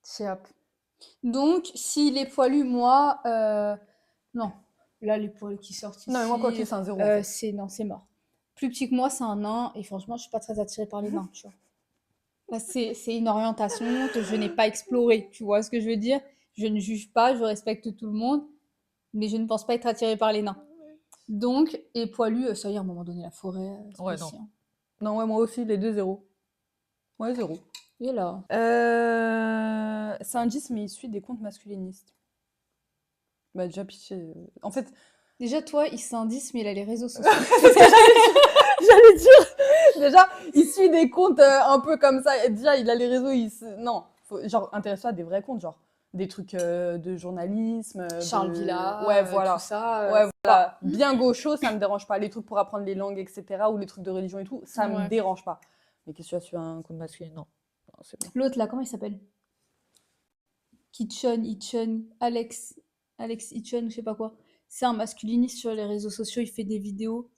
C'est hop. Donc, s'il est poilu, moi. Non. Là, les poils qui sortent Non, mais moi, quoi ici. que c'est un zéro, en fait. C'est. Non, c'est mort. Plus petit que moi, c'est un nain. Et franchement, je suis pas très attirée par les nains, tu vois. Bah, c'est une orientation que je n'ai pas explorée, tu vois ce que je veux dire? Je ne juge pas, je respecte tout le monde, mais je ne pense pas être attirée par les nains. Donc, et poilu, ça y est, à un moment donné, la forêt, c'est pas Ouais, non. ici, hein. Non, ouais, moi aussi, les deux zéros. Ouais, zéro. Et là, C'est un 10, mais il suit des comptes masculinistes. Bah, déjà, pitié. En fait, déjà, toi, il s'indice, mais il a les réseaux c'est sociaux. ce que j'allais dire. Déjà, il suit des comptes un peu comme ça. Et déjà, il a les réseaux. Non, genre, intéresse-toi à des vrais comptes, genre des trucs de journalisme, Charles Ouais, Villa, tout voilà. ça, Ouais, pas. voilà. Bien gaucho, ça me dérange pas. Les trucs pour apprendre les langues, etc. Ou les trucs de religion et tout, ça me Ouais. dérange pas. Mais qu'est-ce que tu as sur un compte masculin? Non. Non, c'est bon. L'autre, là, comment il s'appelle? Kitchen, Itchen, Alex Itchen, je sais pas quoi. C'est un masculiniste sur les réseaux sociaux, il fait des vidéos.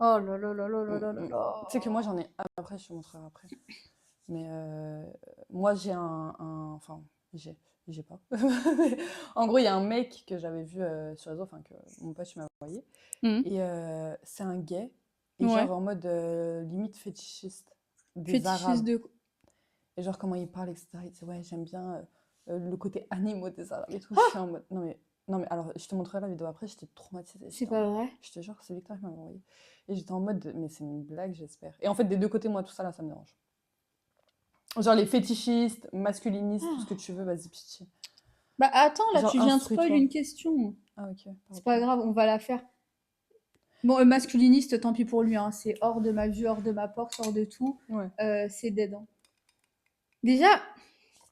Oh là là là là là là là là. Tu sais que moi, j'en ai. Après, je te montrerai après. Mais moi, j'ai enfin, j'ai. J'ai pas. En gros, il y a un mec que j'avais vu sur les réseaux, enfin, que mon pote m'a envoyé. Mhm. Et c'est un gay. Et Ouais. genre, en mode limite fétichiste des Fétichiste Arabes. de. Et genre, comment il parle, etc. Il dit, ouais, j'aime bien le côté animaux des Arabes et tout. Je suis en mode. Non, mais alors, je te montrerai la vidéo après, j'étais traumatisée. C'est pas vrai? Je te jure, c'est Victor qui m'a envoyé. Et j'étais en mode, mais c'est une blague, j'espère. Et en fait, des deux côtés, moi, tout ça là, ça me dérange. Genre les fétichistes, masculinistes, tout ce que tu veux, vas-y, pitié. Bah attends, là Genre, tu viens de spoil instruis-toi. une question. Ah, ok, C'est pardon. pas grave, on va la faire. Bon, masculiniste, tant pis pour lui, hein. C'est hors de ma vue, hors de ma porte, hors de tout. Ouais. C'est dead, hein. Déjà,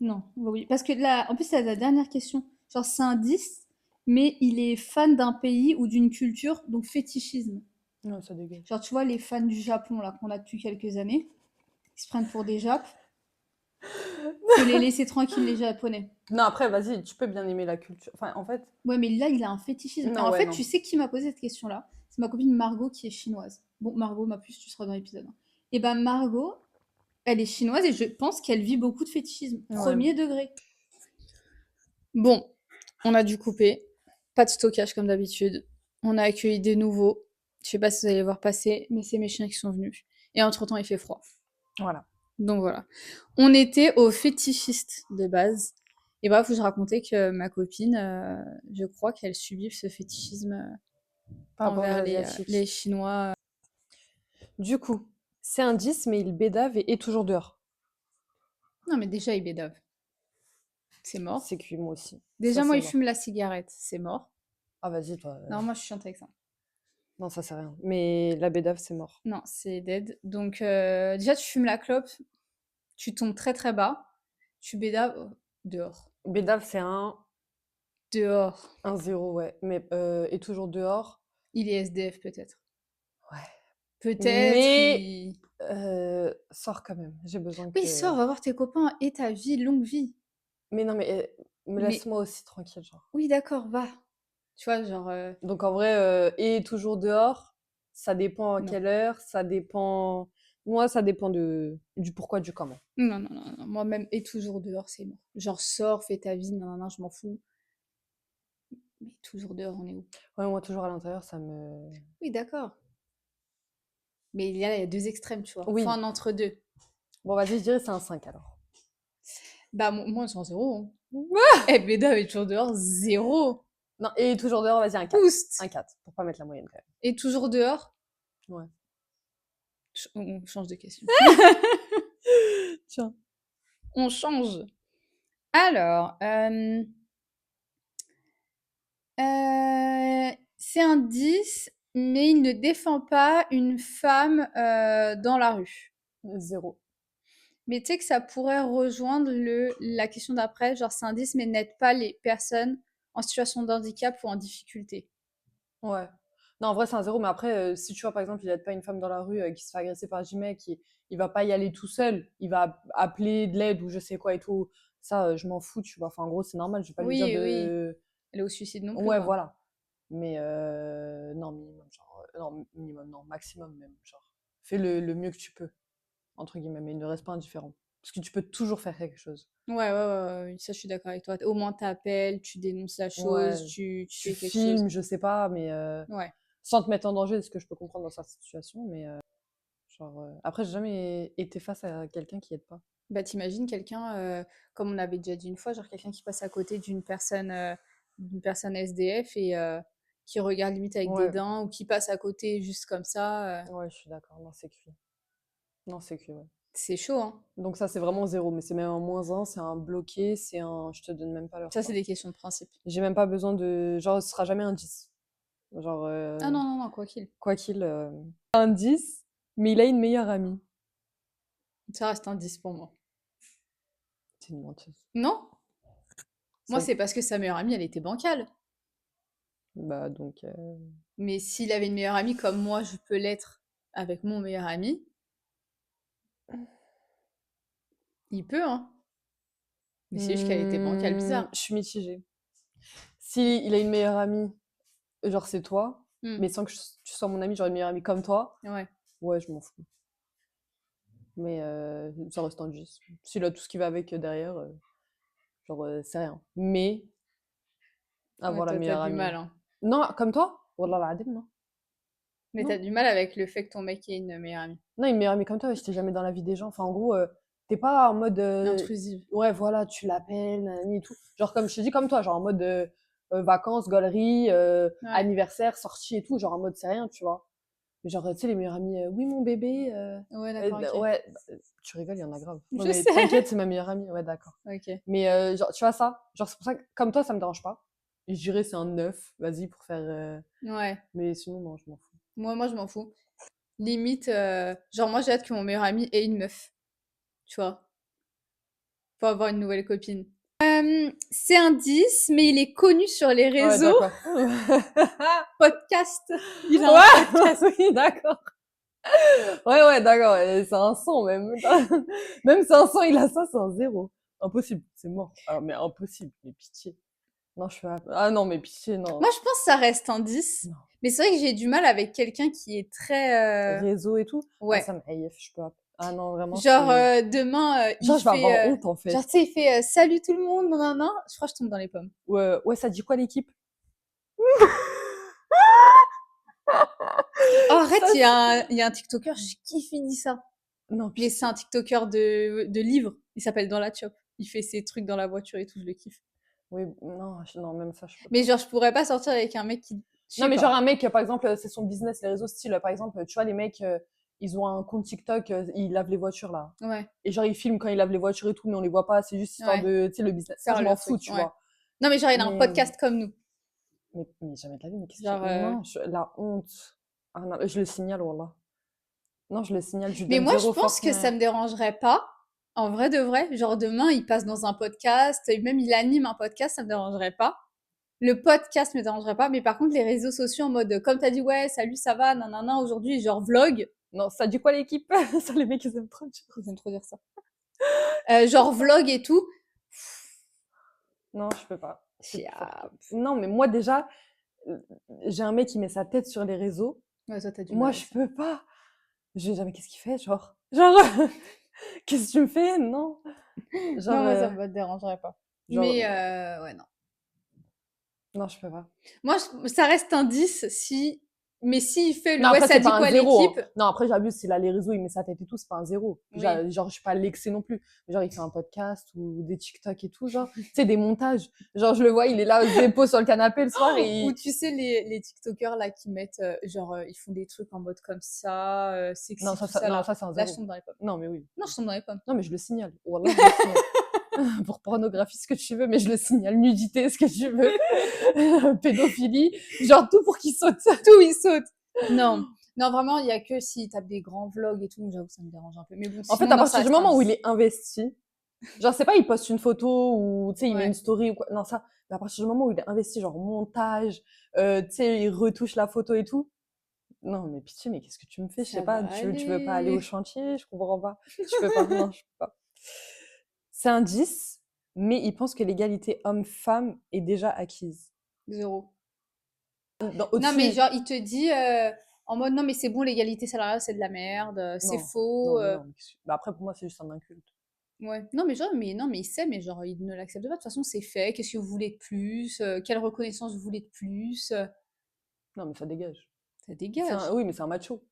non, oui. Parce que là, en plus, c'est la dernière question. Genre, c'est un 10, mais il est fan d'un pays ou d'une culture, donc fétichisme. Non, ça dégage. Genre, tu vois, les fans du Japon, là, qu'on a depuis quelques années, ils se prennent pour des Japs. Faut les laisser tranquilles, les Japonais. Non, après, vas-y, tu peux bien aimer la culture. Enfin, en fait. Ouais, mais là, il a un fétichisme. Et Non, en ouais, fait, non. tu sais qui m'a posé cette question-là? C'est ma copine Margot qui est chinoise. Bon, Margot, ma puce, tu seras dans l'épisode, hein. Et ben Margot, elle est chinoise et je pense qu'elle vit beaucoup de fétichisme. Ouais. Premier degré. Bon, on a dû couper. Pas de stockage comme d'habitude. On a accueilli des nouveaux. Je sais pas si vous allez les voir passer, mais c'est mes chiens qui sont venus. Et entre-temps, il fait froid. Voilà. Donc voilà. On était aux fétichistes de base. Et bref, je racontais que ma copine, je crois qu'elle subit ce fétichisme Par rapport aux envers Asiatiques. les Chinois. Du coup, c'est un 10, mais il bédave et est toujours dehors. Non, mais déjà, il bédave. C'est mort. C'est cuit, moi aussi. Déjà, Ça, moi, c'est il mort. fume la cigarette. C'est mort. Ah, vas-y, toi. Non, moi, je suis chiante avec ça. Non, ça c'est rien. Mais la bédave, c'est mort. Non, c'est dead. Donc, déjà, tu fumes la clope, tu tombes très très bas, tu bédaves dehors. Bédave, c'est Dehors. un zéro, ouais. Mais, et toujours dehors. Il est SDF peut-être. Ouais. Peut-être, Mais, il... sors quand même. J'ai besoin Oui, que. sors, va voir tes copains et ta vie, longue vie. Mais non, mais me Mais laisse-moi aussi tranquille, genre. oui, d'accord, va. Tu vois, genre, Donc en vrai, et toujours dehors, ça dépend à non. quelle heure, ça dépend. Moi, ça dépend du pourquoi, du comment. Non, non, non, non. Moi-même, et toujours dehors, c'est mort. Genre, sors, fais ta vie, non, non, non, je m'en fous. Mais toujours dehors, on est où? Ouais, moi, toujours à l'intérieur, ça me. Oui, d'accord. Mais il y a deux extrêmes, tu vois. Faut Oui. un entre-deux. Bon, vas-y, je dirais c'est un 5 alors. Bah, moi, c'est en zéro. Hein. Eh, Béda est toujours dehors, zéro. Non, et toujours dehors, vas-y, un 4. Un Boost. 4, pour pas mettre la moyenne quand Et toujours dehors, même. Ouais. on change de question. Tiens. On change. Alors, c'est un 10, mais il ne défend pas une femme dans la rue. 0. Mais tu sais que ça pourrait rejoindre la question d'après, genre c'est un 10, mais n'aide pas les personnes en situation de handicap ou en difficulté. Ouais. Non, en vrai, c'est un 0, mais après, si tu vois, par exemple, il aide pas une femme dans la rue qui se fait agresser par Jimmy, il va pas y aller tout seul, il va appeler de l'aide ou je sais quoi et tout. Ça, je m'en fous, tu vois. Enfin, en gros, c'est normal, je vais pas lui dire Oui, oui. de. Elle est au suicide non plus, Ouais, quoi. voilà. Mais non, minimum, genre. Non, minimum, non, maximum même. Genre, fais le mieux que tu peux, entre guillemets, mais ne reste pas indifférent. Parce que tu peux toujours faire quelque chose. Ouais, ouais, ouais, ouais, ça je suis d'accord avec toi. Au moins t'appelles, tu dénonces la chose, Ouais, tu tu fais quelque chose. filmes, je sais pas, mais Ouais. sans te mettre en danger, ce que je peux comprendre dans cette situation, mais genre, après, j'ai jamais été face à quelqu'un qui aide pas. Bah t'imagines quelqu'un, comme on avait déjà dit une fois, genre quelqu'un qui passe à côté d'une personne SDF et qui regarde limite avec Ouais, dédain ou qui passe à côté juste comme ça, ouais, je suis d'accord. Non, c'est cuit. Non, c'est cuit, ouais. c'est chaud, hein. Donc ça, c'est vraiment 0, mais c'est même un -1, c'est un bloqué, c'est un je te donne même pas l'heure, Ça, c'est quoi. des questions de principe. J'ai même pas besoin de genre, ce sera jamais un 10. Genre, Ah non, non, non, quoi qu'il. quoi qu'il, un 10, mais il a une meilleure amie. Ça reste un 10 pour moi. C'est une menteuse. Non? Moi, Ça c'est parce que sa meilleure amie, elle était bancale. bah, donc Mais s'il avait une meilleure amie comme moi, je peux l'être avec mon meilleur ami, il peut, hein. Mais c'est juste qu'elle était bancale, bizarre. je suis mitigée. Si il a une meilleure amie, genre c'est toi, Hmm, mais sans que tu sois mon ami, genre une meilleure amie comme toi, ouais. ouais, je m'en fous. Mais ça reste un 10. S'il a tout ce qui va avec derrière, genre c'est rien. Mais Ouais, avoir la toi, t'as meilleure du amie. mal, hein. Non, comme toi? Wallah l'adem, non? Mais t'as Non. du mal avec le fait que ton mec ait une meilleure amie. Non, une meilleure amie comme toi, j'étais jamais dans la vie des gens. Enfin, en gros, t'es pas en mode. Intrusive. Ouais, voilà, tu l'appelles, nanani et tout. Genre, comme je te dis, comme toi, genre en mode vacances, gaulerie, Ouais. anniversaire, sortie et tout. Genre en mode c'est rien, tu vois. Mais genre, tu sais, les meilleures amies, oui, mon bébé. Ouais, d'accord, ok. Ouais, tu rigoles, il y en a grave. Ouais, Je mais sais. t'inquiète, c'est ma meilleure amie. Ouais, d'accord. Ok. Mais genre, tu vois ça? Genre, c'est pour ça que, comme toi, ça me dérange pas. Et je dirais c'est un 9, vas-y, pour faire. Ouais. Mais sinon, non, je m'en fous. Moi, je m'en fous. Limite, genre, moi, j'ai hâte que mon meilleur ami ait une meuf. Tu vois? Pour avoir une nouvelle copine. C'est un 10, mais il est connu sur les Ouais, réseaux. d'accord. Podcast. Il a un Ouais, podcast. oui, d'accord. Ouais, ouais, d'accord. C'est un 100 même. Même c'est un 100, il a ça, c'est un 0. Impossible, c'est mort. Ah, mais impossible, mais pitié. Non, je suis ah non, mais pitié, non. Moi, je pense que ça reste un 10. Non. Mais c'est vrai que j'ai du mal avec quelqu'un qui est très... Réseau et tout. Ah, Ouais. ça me je peux. Ah non, vraiment, Genre, c'est. demain, il Genre, je vais fait... avoir honte en genre, fait. tu sais, il fait salut tout le monde, non, non, non. Je crois que je tombe dans les pommes. Ouais, ouais, ça dit quoi l'équipe? Oh, arrête, Ça, il y a un TikToker, qui finit ça. non, Mais c'est un pitié. TikToker de livres. Il s'appelle Dans la Chop. Il fait ses trucs dans la voiture et tout, je le kiffe. Oui, non, non, même ça, je peux Mais pas. genre, je pourrais pas sortir avec un mec qui... Je Non, sais mais genre pas. un mec, par exemple, c'est son business, les réseaux, style, par exemple, tu vois, les mecs, ils ont un compte TikTok, ils lavent les voitures, là. Ouais, Et genre, ils filment quand ils lavent les voitures et tout, mais on les voit pas, c'est juste histoire ouais. de, tu sais, le business. Ça, Faire je m'en leur fous, truc, tu ouais. vois. Non, mais genre, il a un Mais, podcast comme nous. mais jamais de la vie, mais qu'est-ce que Genre, tu... Non, la honte. Ah non, je le signale, wallah. Non, je le signale, je lui Mais donne moi, je zéro pense force, que ni ça rien. me dérangerait pas. En vrai de vrai, genre demain, il passe dans un podcast, et même il anime un podcast, ça me dérangerait pas. Le podcast me dérangerait pas, mais par contre, les réseaux sociaux en mode, comme t'as dit, ouais, salut, ça va, nanana, aujourd'hui, genre vlog. Non, ça dit quoi l'équipe? Ça, les mecs, ils aiment trop dire. Ils aiment trop dire ça. Genre vlog et tout. Non, je peux pas. C'est trop trop. Ah, Non, mais moi déjà, j'ai un mec qui met sa tête sur les réseaux. ouais, toi, t'as du Moi, mal avec je ça. peux pas. Je vais jamais, qu'est-ce qu'il fait? Genre, qu'est-ce que tu me fais? Non. Genre, Non, moi, ça me dérangerait pas. Mais, genre, ouais, non. non, je peux pas. Moi, ça reste un 10 si, mais s'il fait le, Non, ouais, après, ça c'est pas dit un quoi zéro, l'équipe? hein. Non, après, j'abuse, s'il a les réseaux, il met sa tête et tout, c'est pas un zéro. Oui. Genre, je suis pas l'excès non plus. Genre, il fait un podcast ou des TikTok et tout, genre, tu sais, des montages. Genre, je le vois, il est là, aux épaules sur le canapé le soir et Ou tu sais, les TikTokers là qui mettent, genre, ils font des trucs en mode comme ça, Non, sexy, tout ça non, là. ça, c'est un Là, je zéro. tombe dans les pommes. Non, mais oui. Non, je tombe dans les pommes. Non, mais je le signale. Wallah, je le signale. Pour pornographie, ce que tu veux, mais je le signale. Nudité, ce que tu veux. Pédophilie. Genre, tout pour qu'il saute. Tout, il saute. Non. Non, vraiment, il y a que s'il tape des grands vlogs et tout, j'avoue, ça me dérange un peu. Mais bon, En fait, sinon, à non, ça partir du reste un moment où il 10. est investi, genre, c'est pas, il poste une photo ou, tu sais, il met Ouais. une story ou quoi. Non, ça, mais à partir du moment où il est investi, genre, montage, tu sais, il retouche la photo et tout. Non, mais pitié, mais qu'est-ce que tu me fais? Je sais Ça pas, va tu veux pas aller au aller. chantier? Je comprends pas. Je peux pas. Non, je peux pas. C'est un 10, mais il pense que l'égalité homme-femme est déjà acquise. 0. Non, mais Au-dessus, genre, il te dit, en mode, non, mais c'est bon, l'égalité salariale, c'est de la merde, c'est non, non, faux. mais non. Bah après, pour moi, c'est juste un inculte. Ouais. Non, mais genre, mais non, mais il sait, mais genre, il ne l'accepte pas. De toute façon, c'est fait. Qu'est-ce que vous voulez de plus? Quelle reconnaissance vous voulez de plus? Non, mais ça dégage. Ça dégage. Oui, mais c'est un macho.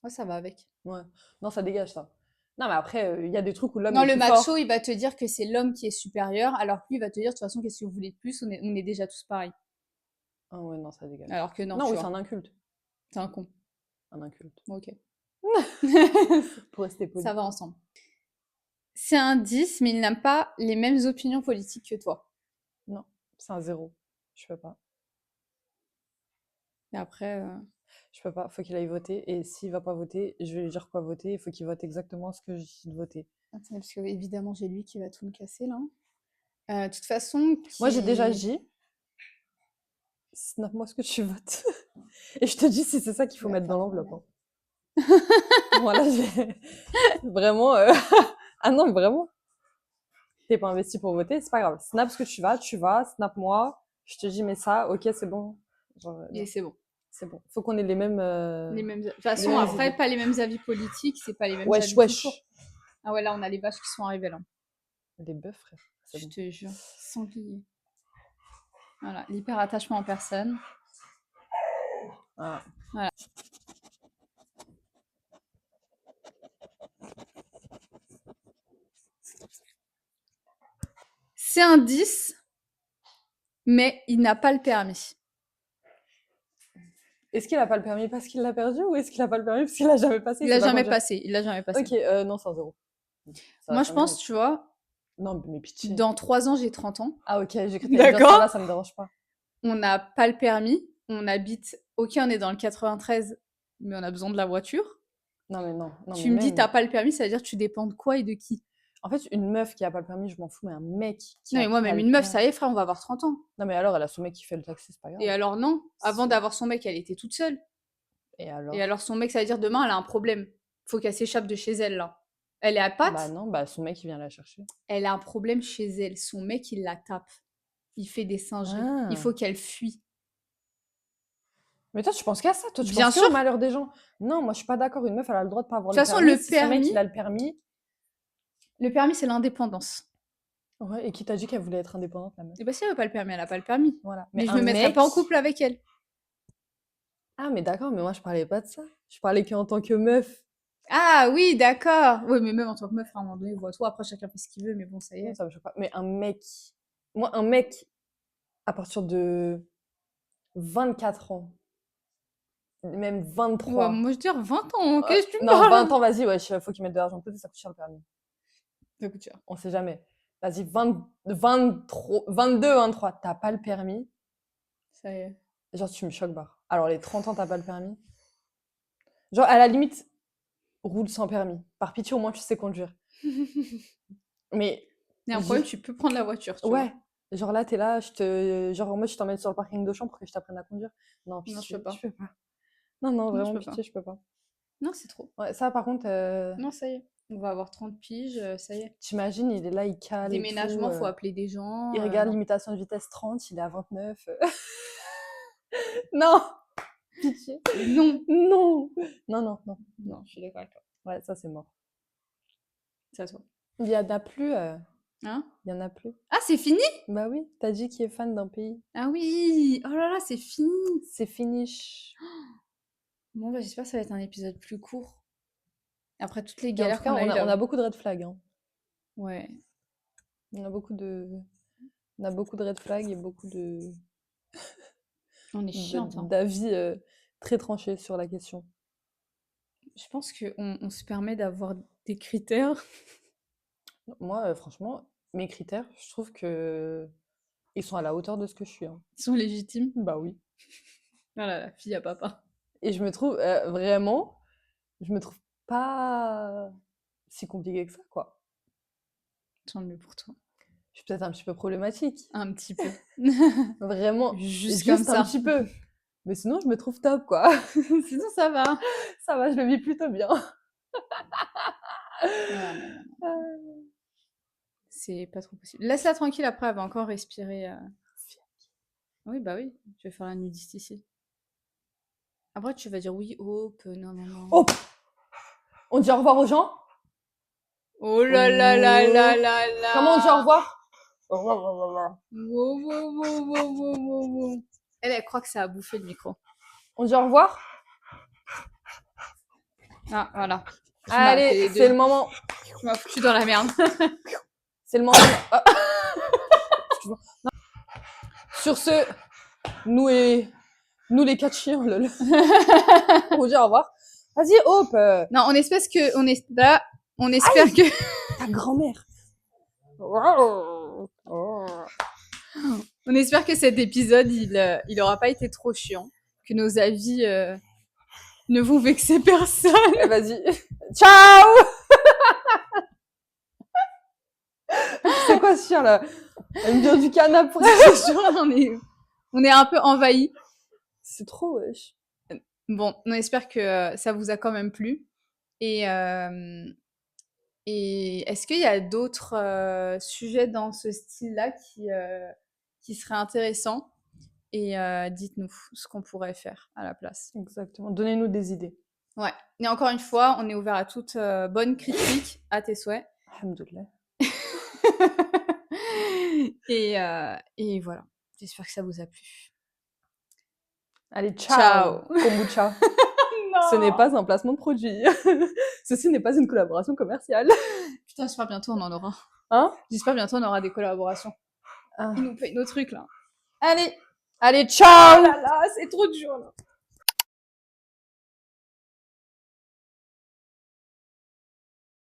Ouais, ça va avec. Ouais. Non, ça dégage, ça. Non, mais après, il y a des trucs où l'homme Non, est le plus macho, fort. il va te dire que c'est l'homme qui est supérieur, alors que lui, il va te dire, de toute façon, qu'est-ce que vous voulez de plus? On est déjà tous pareils. Ah ouais, non, ça dégage. Alors que non, Non, tu oui, c'est vois. un inculte. T'es un con. Un inculte. Bon, ok. Pour rester Ça poli. va ensemble. C'est un 10, mais il n'a pas les mêmes opinions politiques que toi. Non, c'est un zéro. Je peux pas. Et après, Je peux pas. Faut qu'il aille voter. Et s'il va pas voter, je vais lui dire quoi voter. Il faut qu'il vote exactement ce que je dis de voter. attendez, parce que évidemment, j'ai lui qui va tout me casser là. De toute façon, Moi, j'ai déjà qui. dit, snap-moi ce que tu votes. Et je te dis si c'est ça qu'il Il faut va mettre faire dans de l'enveloppe, la hein. Voilà, vraiment. Ah non, vraiment. T'es pas investi pour voter, c'est pas grave. Snap ce que tu vas, snap-moi. Je te dis, mais ça, ok, c'est bon. Genre, Et non, c'est bon. c'est bon. Faut qu'on ait les mêmes, Les mêmes. De toute les façon, mêmes après, idées. pas les mêmes avis politiques, c'est pas les mêmes Wesh, avis tout court. wesh. Ah ouais, là, on a les vaches qui sont arrivées là. Les bœufs, frère. C'est Je bon. te jure. Sanglier. Voilà, l'hyperattachement en personne. Ah. Voilà. C'est un 10, mais il n'a pas le permis. Est-ce qu'il a pas le permis parce qu'il l'a perdu ou est-ce qu'il a pas le permis parce qu'il l'a jamais passé? Il Il l'a sait pas jamais conduire. passé. Il l'a jamais passé. Ok, non, c'est un zéro. Moi, Ça je pense, mérite. tu vois, Non, mais pitié. dans 3 ans, j'ai 30 ans. Ah ok, j'ai cru que t'allais dire ça va, D'accord? ça me dérange pas. On n'a pas le permis. On habite. Ok, on est dans le 93, mais on a besoin de la voiture. Non mais non, non mais Tu me dis, même. t'as pas le permis, ça veut dire que tu dépends de quoi et de qui? En fait, une meuf qui a pas le permis, je m'en fous, mais un mec qui Non, a mais moi, pas même le une meuf, permis. ça y est, frère, on va avoir 30 ans. Non mais alors, elle a son mec qui fait le taxi, c'est pas Et grave. alors, non. Avant Si. d'avoir son mec, elle était toute seule. Et Et alors? alors, son mec, ça veut dire demain, elle a un problème. Faut qu'elle s'échappe de chez elle, là. Elle est à Bah pattes. non, bah son mec il vient la chercher. Elle a un problème chez elle. Son mec, il la tape. Il fait des singeries. Il Ah. faut qu'elle fuit. Mais toi, tu penses qu'à ça? Toi, tu Bien penses sûr. qu'au De malheur des gens? Non, moi je suis pas d'accord. Une meuf, elle a le droit de pas avoir toute le façon, permis. Si son mec il a le permis, c'est l'indépendance. ouais, et qui t'a dit qu'elle voulait être indépendante, la meuf? Et bah, si elle veut pas le permis, elle a pas le permis. Voilà. Mais Mais je un me mettrai mec. pas en couple avec elle. Ah, mais d'accord, mais moi je parlais pas de ça. Je parlais qu'en tant que meuf. Ah oui, d'accord. Oui, mais même en tant que meuf, à un moment donné, vois-toi. Après, chacun fait ce qu'il veut, mais bon, ça y Non, est. ça me choque pas. Mais un mec. Moi, un mec à partir de 24 ans, même Ouais, 23. moi, je veux dire 20 ans. Qu'est-ce que tu me Non, parles? 20 ans, vas-y, ouais, faut qu'il mette de l'argent de côté, ça coûte cher le permis. Ça coûte cher. On sait jamais. Vas-y, 23, 22, 23, t'as pas le permis. Ça y est. Genre, tu me choques, barre. Alors, les 30 ans, t'as pas le permis. Genre, à la limite, roule sans permis. Par pitié, au moins, tu sais conduire. Mais, Il y a un problème, tu peux prendre la voiture, tu vois. ouais. Genre là, t'es là, genre, moi, je t'emmène sur le parking d'Auchan pour que je t'apprenne à conduire. Non, Non, je pitié, peux pas. je peux pas. Non, non, Non, je vraiment, peux pas. pitié, je peux pas. Non, c'est trop. Ouais, ça, par contre, Non, ça y est. On va avoir 30 piges, ça y est. t'imagines, il est là, il cale et tout. Déménagement, faut appeler des gens. Il regarde Non. limitation de vitesse 30, il est à 29. Non, pitié. Non. Non. Non, non, non. Non, je suis d'accord avec toi. Ouais, ça, c'est mort. C'est à toi. Il y en a plus. Hein? Il y en a plus. Ah, c'est fini? Bah oui, t'as dit qu'il est fan d'un pays. Ah oui! Oh là là, c'est fini! C'est finish. Bon, bah, j'espère que ça va être un épisode plus court. Après toutes les Mais en tout galères cas, qu'on a eues on là. a beaucoup de red flags. Hein. Ouais. On a beaucoup de red flags et beaucoup On est chiante, hein. d'avis très tranchés sur la question. Je pense qu'on se permet d'avoir des critères. Moi, franchement, mes critères, je trouve que ils sont à la hauteur de ce que je suis. Hein. Qui sont légitimes. Bah oui. Voilà, la fille à papa. Et je me trouve vraiment, je me trouve pas si compliqué que ça, quoi. Tant mieux pour toi. Je suis peut-être un petit peu problématique. Un petit peu. Vraiment, Juste juste comme un ça. petit peu. Mais sinon, je me trouve top, quoi. Sinon, ça va. Ça va, je le vis plutôt bien. Ah, non. C'est pas trop possible. Laisse-la tranquille après, elle va encore respirer. Oui, bah oui, tu vas faire la nudiste ici. Après, tu vas dire oui, Hope, non, non, non. Oh, on dit au revoir aux gens. Oh là là là là là là. Comment on dit au revoir? Wow, wow, wow, wow, wow, wow, wow. Elle croit que ça a bouffé le micro. On dit au revoir? Ah, voilà. Allez, c'est le moment. Tu m'as foutu dans la merde. C'est le moment. Ah. Sur ce, nous les quatre chiens, lol. On dit au revoir. Vas-y, Hope. Non, on espère que... On espère que... Ta grand-mère. On espère que cet épisode, il aura pas été trop chiant. Que nos avis ne vont vexer personne. Eh, vas-y. Ciao. C'est quoi ce chien, là? Elle me vient du canapé. on est un peu envahis. C'est trop, wesh. Bon, on espère que ça vous a quand même plu. Et est-ce qu'il y a d'autres sujets dans ce style-là qui seraient intéressants? Et dites-nous ce qu'on pourrait faire à la place. Exactement. Donnez-nous des idées. Ouais. Et encore une fois, on est ouvert à toute bonne critique, à tes souhaits. Alhamdoulilah. Et voilà. J'espère que ça vous a plu. Allez, ciao. Ciao. Kombucha. Non. Ce n'est pas un placement de produit. Ceci n'est pas une collaboration commerciale. Putain, j'espère bientôt on en aura. Hein? J'espère bientôt on aura des collaborations. Ah. Ils nous payent nos trucs là. Allez, ciao. Oh là là, c'est trop dur là.